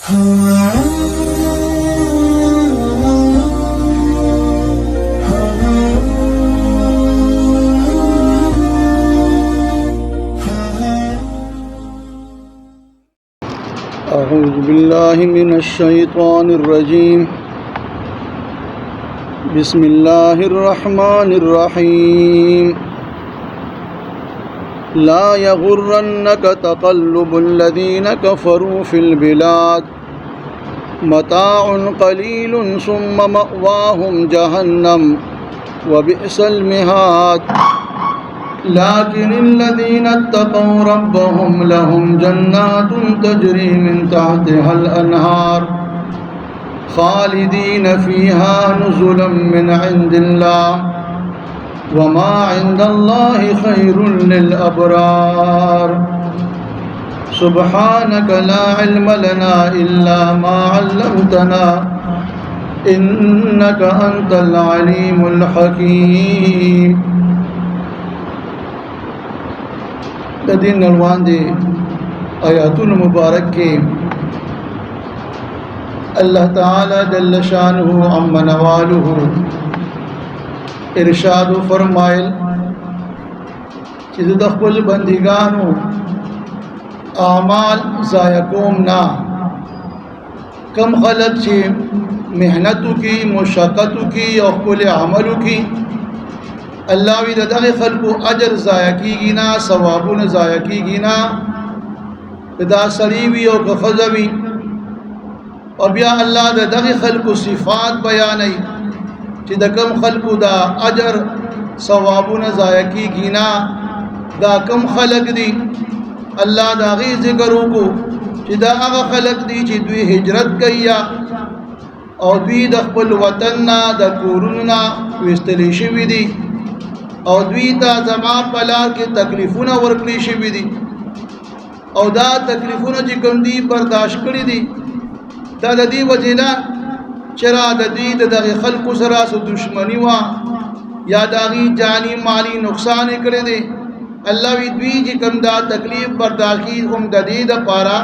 أعوذ بالله من الشيطان الرجيم. بسم الله الرحمن الرحيم. لا يغرنك تقلب الذين كفروا في البلاد متاع قليل ثم مأواهم جهنم وبئس المهاد. لكن الذين اتقوا ربهم لهم جنات تجري من تحتها الأنهار خالدين فيها نزلا من عند الله وما عند الله خير للأبرار. سبحانك لا علم لنا إلا ما علمتنا إنك أنت العليم الحكيم. دین نلوان دے آیاتون مبارک کے اللہ تعالی جل شانہ عم نوالہ ارشاد فرمائل چیز دخل بندگانو اعمال ضائع کوم نا. کم خلق چی محنتو کی مشقتو کی اور کل عملو کی اللہ وی دغه خلقو اجر ضایع کیږي نه، ثوابونه ضایع کیږي نه. دا سړی وي او که ښځه وي. او بیا الله دغه خلقو صفات بیانوي چې د کم خلقو دا اجر ثوابونه ضایع کیږي نه. دا کم خلق دي الله دا غي ذکر وکړو چې دا هغه خلق دي چې دوی هجرت کوي او دوی د خپل وطن نه د کورونو نه وستلی شوي دي او دوی ته زما په لار کې تکلیفونه ورکړي شوي دي او دا تکلیفونه چې کوم دي برداشت کړي دي دا د دې وجې نه چې را د دوی د دغه خلقو سره څه دشمني وه یا د هغې جاني مالي نقصان یې کړی دی. الله وی دوی چې کوم دا تکلیف برداشت کړي هم د دې دپاره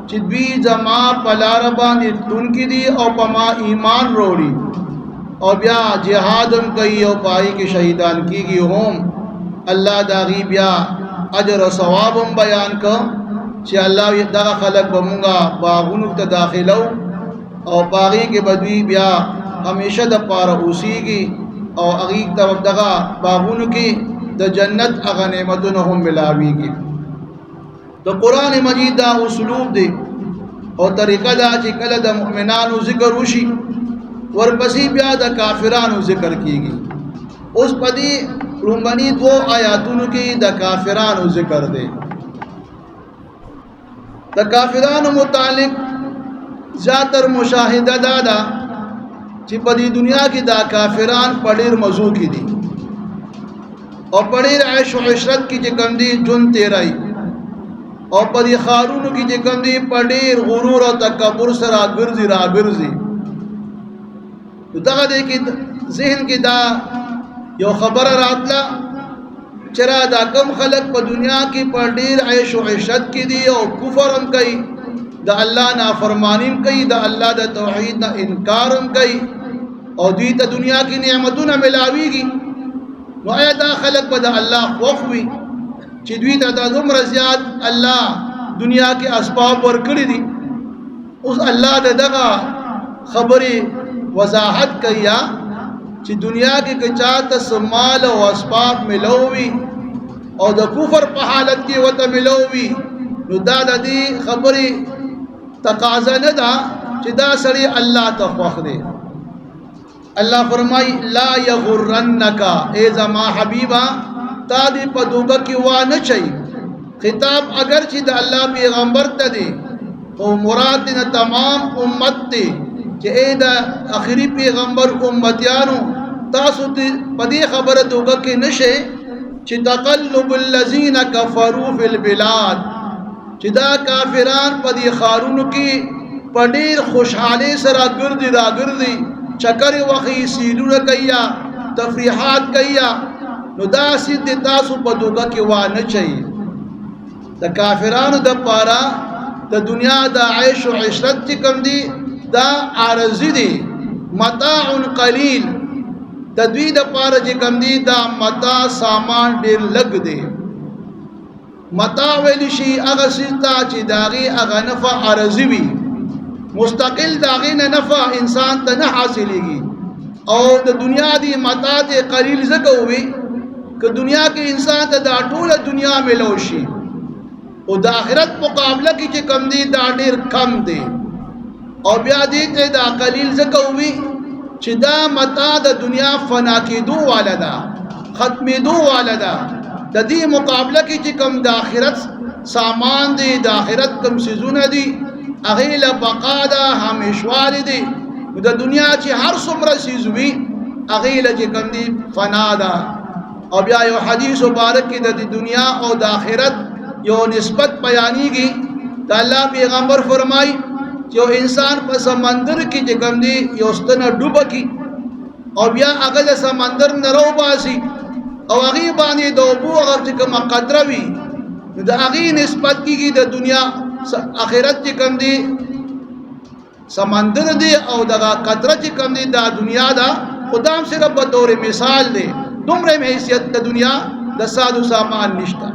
چې دوی زما په لاره باندې تلونکي دي او په ما ایمان وروړي او بیا جهاد هم کوي او پای کې شهیدان کیږي هم. الله داغي بیا اجر او ثواب هم بیان کړ چې الله دغه خلق به مونږه باغونو ته داخلو او پاغي کې بدوی بیا همیشه د پاره اوسيږي او هغه دغه باغونو کې د جنت هغه نعمتونه هم ملاويږي. د قران مجید دا اسلوب دی او طریقه دا چې کله د مؤمنانو ذکر وشي ورپسې بیا د کافرانو ذکر کیږي. اوس په دې رومبني دو آیاتونو کې د کافرانو ذکر دی. د کافرانو متعلق زیاتر مشاهده دا ده چې په دې دنیا کې دا کافران په ډېر مزو کې دي او په ډېر عیش او عشرت کې چې کوم دي ژوند تیرای او په دې ښارونو کې چې کوم دي په ډېر غرور او تکبر سره راګرځي. دغه دې کې ذهن کې دا یو خبره راتله چې را دا کم خلق په دنیا کې په ډېر عیش او عشرت کې دي او کفر هم کوي، د الله نافرمانی هم کوي، د الله د توحید نه انکار هم کوي او دوی ته دنیا کې نعمتونه ملاويږي. نو آیا دا خلق به د الله خوف وي چې دوی ته د دومره زیات الله دنیا کې اسباب ورکړي دي؟ اوس الله دغه خبرې وضاحت کیا چې دنیا کې کچاته سمال او اسباب ملوي او د کفر په حالت کې وته ملوي، نو دا د دې خبرې تقاضا نه ده چې دا سړی الله ته خوښ دی. الله فرمای لا یغرنک ای زما حبیبا تا دې په دوکه کې وانه چي. خطاب اگر چې د الله پیغمبر ته دی او مراد نه تمام امت دی چې اے دا اخری پیغمبر امتیانو تاسو په دې خبره دوکه کې نشه چې تقلب الذين كفروا في البلاد چې دا کافران په دې خارونو کې په ډېر خوشحالي سره راګرځي چکر وخی سیلونه کیا تفریحات کیا. نو دا سید تاسو په دوکه کې وانه چي. د کافرانو د پاره د دنیا د عیش او عشرت چې کوم دي دا عارضی دي، متاع قلیل. د دوی د پاره چې کوم دي دا متاع سامان ډیر لږ دی. متاع ویل شي هغه سیتا چې داغي هغه نفع عارضی وي، مستقل داغي نه نفع انسان ته نه حاصلېږي. او د دنیا دی متاع ته قلیل زکه وي که دنیا کې انسان ته دا ټوله دنیا ملو شي، او د آخرت مقابله کې چې کم دی دا ډیر کم دی. او بیا دې ته دا قلیل زکه وي چې دا متاع د دنیا فنا کېدو والا ده، ختمېدو والا ده. د دې مقابله کې چې کم د آخرت سامان دی، د آخرت کم سيزونه دي، هغې له بقا ده، همیشوالي دي. د دنیا چې هر څومره سیز وي هغې له چې کم دي فنا ده. او بیا یو حدیث مبارک کې د دنیا او د آخرت یو نسبت بیانېږي. د الله پیغمبر فرمایي چې یو انسان په سمندر کې چې کوم دی یو ستنه ډوبه کړي او بیا هغه د سمندر نه راوباسي او هغې باندې د اوبو هغه چې کومه قطره وي نو د هغې نسبت کېږي د دنیا آخرت چې کوم دی سمندر دی او دغه قطره چې کوم دی دا دنیا ده. خدا هم صرف په طور مثال دی، دومره حیثیت د دنیا د سادو سامان نشته.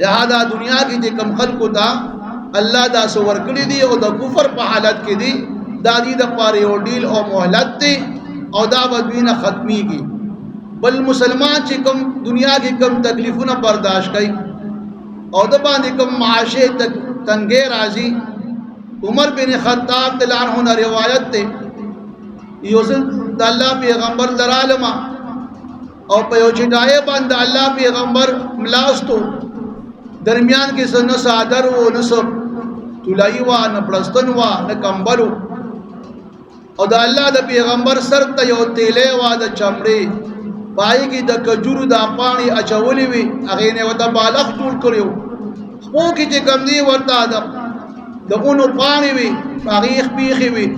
لہذا دنیا کې چې کم خلقو ته الله دا څه ورکړي دي او د کفر په حالت کې دي دا دي د پاره یو ډیل او مهلت دی او دا به دوی نه ختمیږي. بل مسلمان چې کم دنیا کې کم تکلیفونه برداشت کوي او د باندې کم معاشه تنګې راځي. عمر بن خطاب رضی الله عنه روایت ده یو ځل د الله پیغمبر درالما او په یو چټای باندې الله پیغمبر ملاستو درمیان کې سن صادر و نسب تولای و نه پړستن و نه کمبلو او د الله د پیغمبر سر ته یو تیلې و د چمړې پای کې د کجورو د پانی اچولې وي هغه نه وته بالغ ټول کړو خو کې چې کم دی ورته د اونو پانی وي هغه خپېخي وي.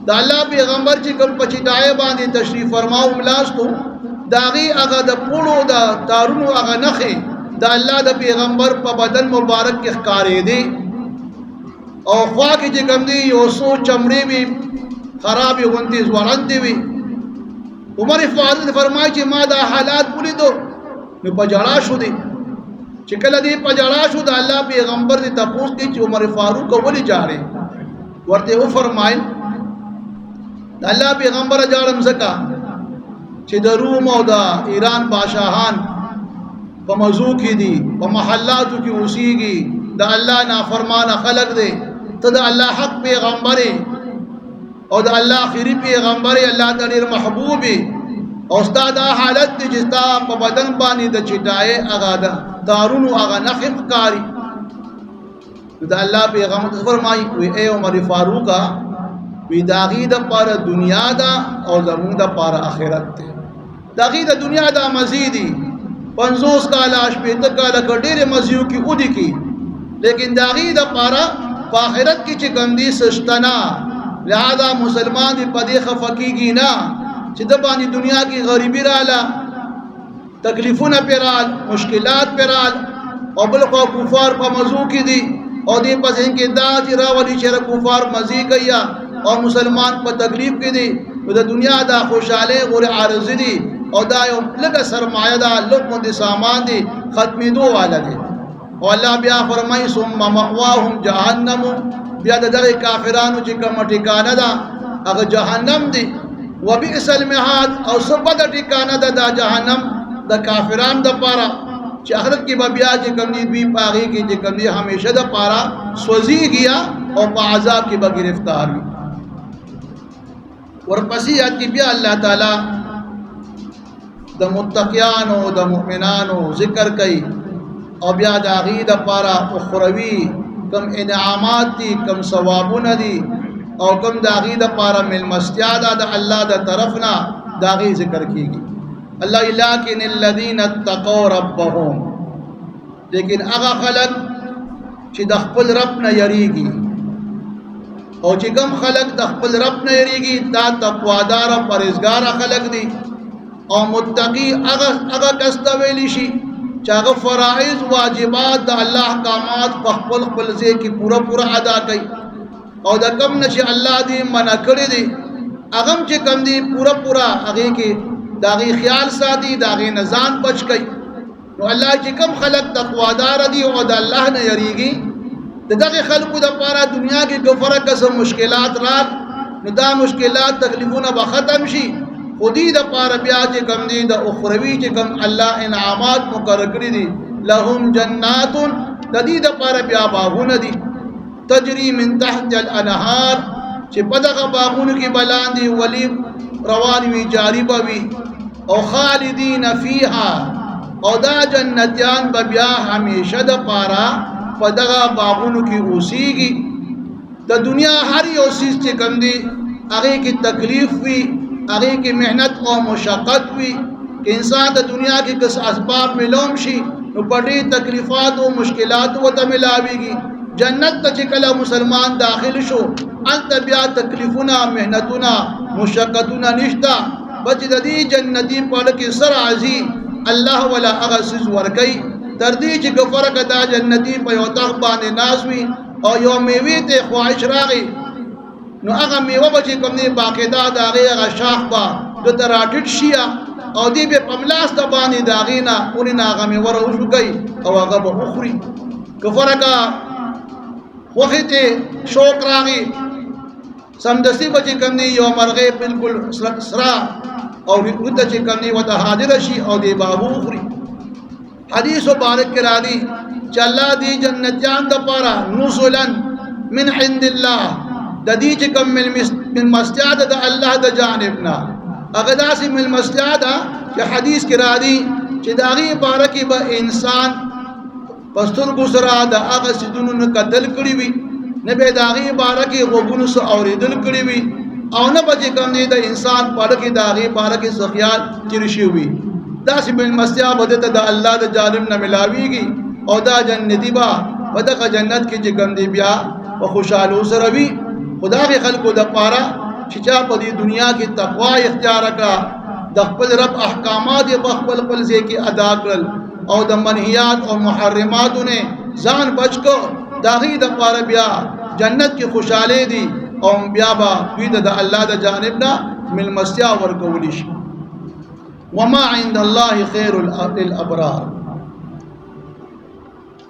د الله پیغمبر چې کوم په چټای باندې تشریف فرماو ملاستو داغي هغه د پړو د تارونو هغه نخې د الله د پیغمبر په بدن مبارک کې ښکارې دي او خوا کې چې کوم دی یو څو چمړې وي خرابې غوندې ځوړندې وي. عمر فاروق فرمایي چې ما دا حالات ولیدو نو په جړا شو دي. چې کله دې په جړا شو د الله پیغمبر دې تپوس کې چې عمر فاروق ولې جاړې ورته و فرمایل د الله پیغمبر جاړم زکا چې د روم او د ایران بادشاہان په موضوع کې دي په محلاتو کې اوسېږي د الله نافرمانه خلق دي. ته د الله حق پیغمبر او د الله آخري پیغمبر الله ته ډېر محبوب او ستا دا حالت دی چې ستا په بدن باندې د چټای هغه د دارونو هغه نخې ښکاري. د الله پیغمبر فرمایي وی اے عمر فاروقه وی د هغې دپاره دنیا ده او زمونږ دپاره آخرت دی. د هغې د دنیا دا مزې دي 50 کاله 80 کاله که ډېرې مزیو کې ودي کې لیکن د هغې دپاره په آخرت کې چې کوم دي څه شته نه. لہذا مسلمان دې په دې خفه کېږي نه چې د باندې دنیا کې غریبي راله تکلیفونه پې رال مشکلات پې رال او بل خوا کفار په مزو کې دي او دې په ذهن کې دا چې راولي چې کفار مزې کوي او مسلمان په تکلیف کې دي. نو د دنیا دا خوشحالۍ غورې عارضي دي او دا یو لږه سرمایه ده لږ غوندې سامان دي ختمېدو والا دي. او الله بیا فرمایي ثم مأواهم جهنم بیا د دغې کافرانو چې کومه ټکانه ده هغه جهنم دی. وبئس المهاد او څه بده ټکانه ده دا جهنم د کافرانو دپاره چې آخرت کې به بیا چې کوم دي دوی په هغې کې چې کوم دي همیشه دپاره سوځېږي او په عذاب کې به ګرفتار وي. ورپسې آیت کې بیا الله تعالی د متقیانو د مؤمنانو ذکر کوي او بیا د هغې دپاره اخروي کم انعامات دي کم ثوابونه دي او کم د هغې دپاره مېلمستیا ده د الله د طرف نه د هغې ذکر کېږي. الله لکن الذین اتقوا ربهم لیکن هغه خلک چې د خپل رب نه یریږي او چې کوم خلک د خپل رب نه یریږي دا تقوادار پرهیزګاره خلک دي او متقی هغه کس ته ویلی شي چاغه فرائض واجبات د الله احکامات په خپل خپل ځای کې پورا پورا ادا کوي او د کم نشي الله دې منع کړی دی اغم چې کم دی پورا پورا هغه کې داغي خیال ساتي داغي نزان بچ کوي نو الله چې کم خلق تقوادار دي او د الله نه یریږي دغه خلقو د پاره دنیا کې ګفره قسم مشکلات رات نو دا مشکلات تکلیفونه به ختم شي خودی د پاره بیا چې کم دی د اخروی چې کم الله انعامات مقرر کړی دي لهم جنات د دې د پاره بیا باغونه دي تجری من تحت الانهار چې په دغه باغونو کې بلاندې ولی روان وي جاری بوي او خالدین فیها او دا جنتیان به بیا همیشه د پاره په دغه باغونو کې اوسېږي د دنیا هر یو چیز چې کم دی هغه کې تکلیف وي هغه کې مهنت او مشقت وي انسان د دنیا کې کس اسباب ملوم شي نو پټي تکلیفات او مشکلات وته ملاويږي جنت ته چې کله مسلمان داخل شو انت بیا تکلیفونه مهنتونه مشقتونه نشتا بچ د دې جنتی په لکه سر عزي الله ولا اغسز ورکی تر دې چې غفر کدا جنتی په یو تخ باندې نازوي او یو میوه ته خواهش راغی نو هغه میوه به چې کوم نه باقاعده داغه هغه شاخ با د تراټټ شیا او دې په پملاس ته باندې داغینا اونې ناغه میوه راوشو کوي او هغه به اخري غفر کا وخته شوق راغی سمدستی به چې کوم نه یو مرغه بالکل سرا او ورته چې کوم نه وته حاضر شي او دې بابو اخري حدیث مبارک کې راځي چې الله دې جنتیان د پاره نزلا من عند الله د دې چې کوم من مسجد د الله د جانبنا هغه داسې من مسجد چې حدیث کې راځي چې داغي بارکه به انسان پستر ګسرا د هغه سيدونو قتل کړی وي نه به داغي بارکه غوګونو سو اوریدل کړی وي او نه به کوم نه د انسان بارکه داغي بارکه سخیات چرشي وي داسې من مسجد بده ته د الله د جانب نه ملاويږي او دا جنتی با ودغه جنت کې چې کوم دی بیا په خوشاله سره وي خدای خلقو د پاره چې چا په دې دنیا کې تقوا اختیار کړه د خپل رب احکامات په خپل خپل ځای کې ادا کړل او د منهیات او محرماتونه ځان بچ کو داغي د پاره بیا جنت کې خوشاله دي او بیا با دوی د الله د جانب نه مل مسیا ورکول شي وما عند الله خير للابرار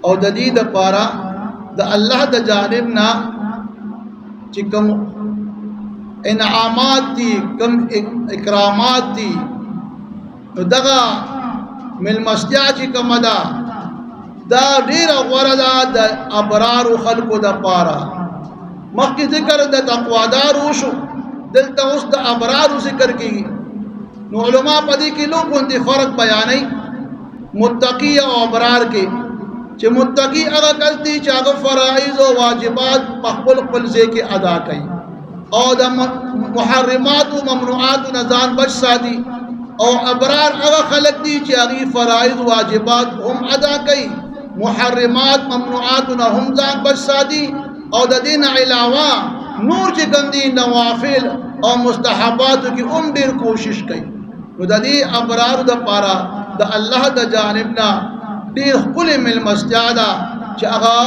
او د دې د پاره د الله د جانب نه چې کوم انعامات دي کوم اکرامات دي دغه مل مسجد چې کوم دا ډیر غوړه ده د ابرار خلقو د پاره مخکې ذکر د تقوادار وشو دلته اوس د ابرار ذکر کیږي نو علما په دې کې لوګون دي فرق بیانای متقی او ابرار کې چې متقی هغه کس دی چې هغه فرایض او واجبات په خپل خپل ځای کې ادا کوي او د محرمات او ممنوعات نه ځان بچ ساتي او ابرار هغه خلق دي چې هغه فرایض واجبات هم ادا کوي محرمات ممنوعات نه هم ځان بچ ساتي او د دین علاوه نور چې کوم دي نوافل او مستحبات کې هم ډیر کوشش کوي نو د دې ابرار د پاره د الله د جانب نه ډیر خپل مل مسجد چې هغه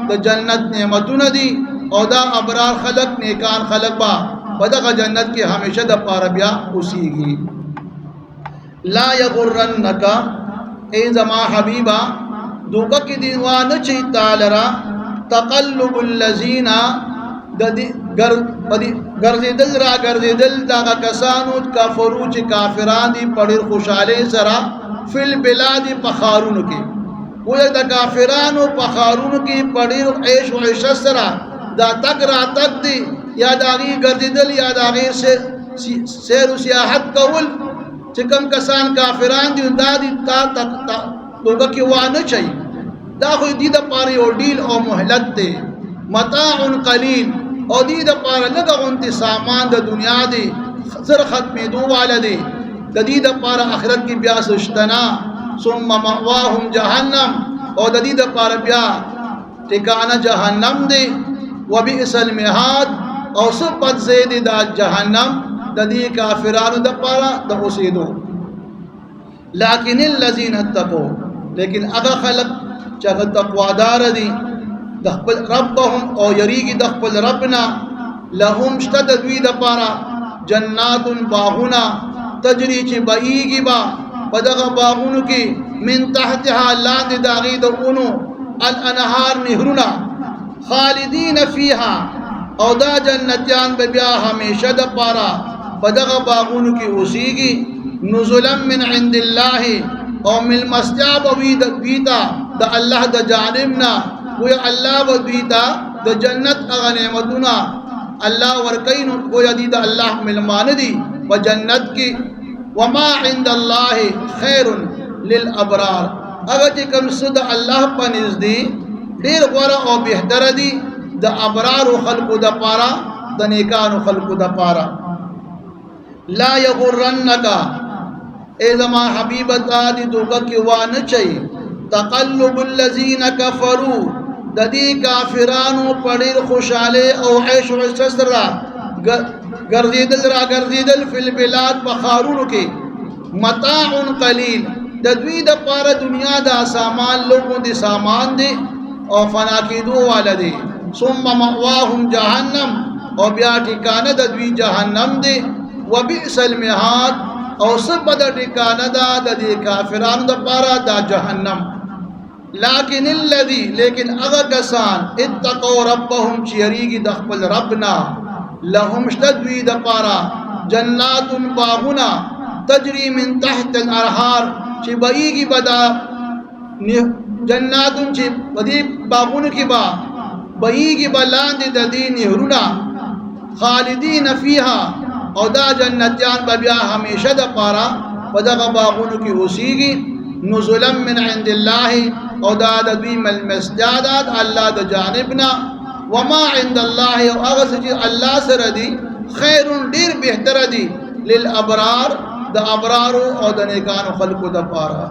د جنت نعمتونه دي او دا ابرار خلق نیکان خلق با په دغه جنت کې همیشه د پاره بیا اوسېږي لا یغرنک ای زما حبیبا دوکه کې دیوانه چې تعالی را تقلب الذین د دې ګرځیدل را ګرځیدل دا کسانو کفرو چې کافران دي پړیر خوشاله سره فل بلاد پخارونو کې وې د کافرانو پخارونو کې پړیر عيش او عيش سره دا تک را تک دي یا داغي ګرځیدل یا داغي سیر او سیاحت کول چې کوم کسان کافران دي دا دي تا دوګه کې وانه چي دا خو دې د پاره یو ډیل او مهلت دی متاع قلیل او دې د پاره لږه غونتی سامان د دنیا دی زر ختمې دوه دی د دې د پاره آخرت کې بیا سشتنا ثم مأواهم جهنم او د دې د پاره بیا ټکانه جهنم دی وبئس المهاد او سپد زید د جهنم د دې کافرانو د پاره د اوسېدو لكن الذين اتقوا لیکن هغه خلق چې هغه تقوادار دي د خپل ربهم او یریږي د خپل ربنا لهم شته د دوی دپاره جنات باغونه تجری چې بهیږي با په دغه باغونو کې من تحتها لاندې د هغې د اونو الانهار نهرونه خالدین فیها او دا جنتیان به بیا همیشه دپاره په دغه باغونو کې اوسیږي نزلا من عند الله او ملمستیا به وي دوی ته د الله د جانب نه گویا الله به دوی ته د جنت هغه نعمتونه الله ورکوي نو گویا دی د الله ملمانه دي په جنت کې وما عند الله خیر للابرار هغه چې کوم څه د الله په نزدې ډېر غوره او بهتره دي د ابرارو خلقو دپاره د نیکانو خلقو دپاره لا یغرنک اے زما حبیب تا دی دوکه کې وانه چي تقلب الذین کفروا د دې کافرانو په ډېر خوشاله او عیش و عشرت سره ګرځېدل فی البلاد په ښارونو کې متاع قلیل د دوی دپاره دنیا دا سامان لوګو دي سامان دی او فنا کېدو والا دی ثم مأواهم جهنم او بیا ټکانه د دوی جهنم دی وبئس المهاد او سبد ټکانه دا د دې کافرانو دپاره دا جهنم لیکن الذی لیکن هغه کسان اتقوا ربهم چې یریږي د خپل ربنا لهم شته دوی دپاره جنات باغونه تجری من تحت الانهار چې بهیږي به دا جنات چې په دې باغونو کې به بهیږي به لاندې د دې نهرونه خالدین فیها او دا جنتیان به بیا همیشه دپاره په دغه باغونو کې اوسیږي نزلا من عند الله او دا د دوی ملمستیا ده د الله د جانبنا وما عند الله او هغه څه چې الله سره دي خیر ډېر بهتره دي للابرار د ابرارو او د نیکانو خلقو دپاره